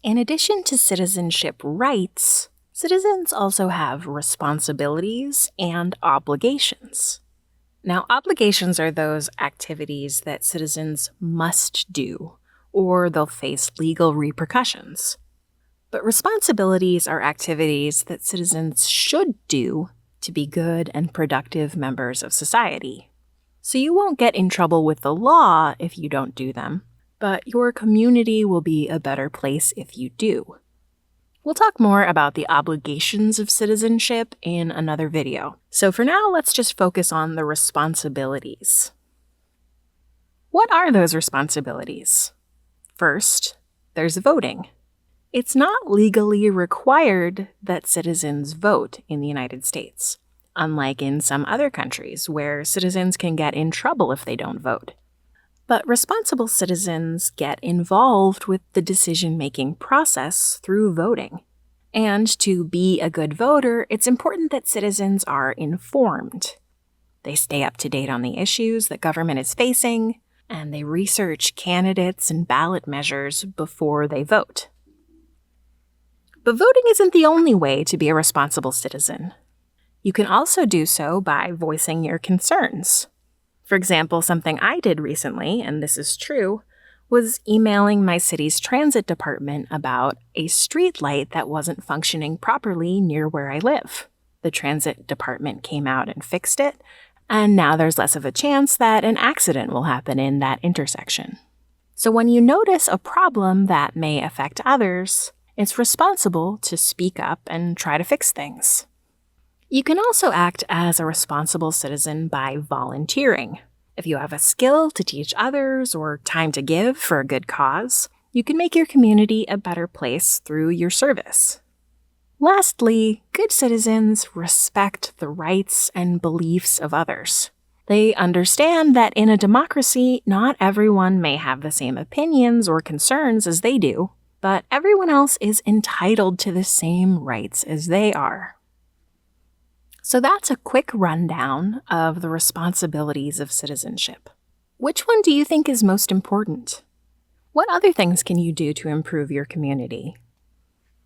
In addition to citizenship rights, citizens also have responsibilities and obligations. Now, obligations are those activities that citizens must do, or they'll face legal repercussions. But responsibilities are activities that citizens should do to be good and productive members of society. So you won't get in trouble with the law if you don't do them, but your community will be a better place if you do. We'll talk more about the obligations of citizenship in another video. So for now, let's just focus on the responsibilities. What are those responsibilities? First, there's voting. It's not legally required that citizens vote in the United States, unlike in some other countries where citizens can get in trouble if they don't vote. But responsible citizens get involved with the decision-making process through voting. And to be a good voter, it's important that citizens are informed. They stay up to date on the issues that government is facing, and they research candidates and ballot measures before they vote. But voting isn't the only way to be a responsible citizen. You can also do so by voicing your concerns. For example, something I did recently, and this is true, was emailing my city's transit department about a street light that wasn't functioning properly near where I live. The transit department came out and fixed it, and now there's less of a chance that an accident will happen in that intersection. So when you notice a problem that may affect others, it's responsible to speak up and try to fix things. You can also act as a responsible citizen by volunteering. If you have a skill to teach others or time to give for a good cause, you can make your community a better place through your service. Lastly, good citizens respect the rights and beliefs of others. They understand that in a democracy, not everyone may have the same opinions or concerns as they do, but everyone else is entitled to the same rights as they are. So that's a quick rundown of the responsibilities of citizenship. Which one do you think is most important? What other things can you do to improve your community?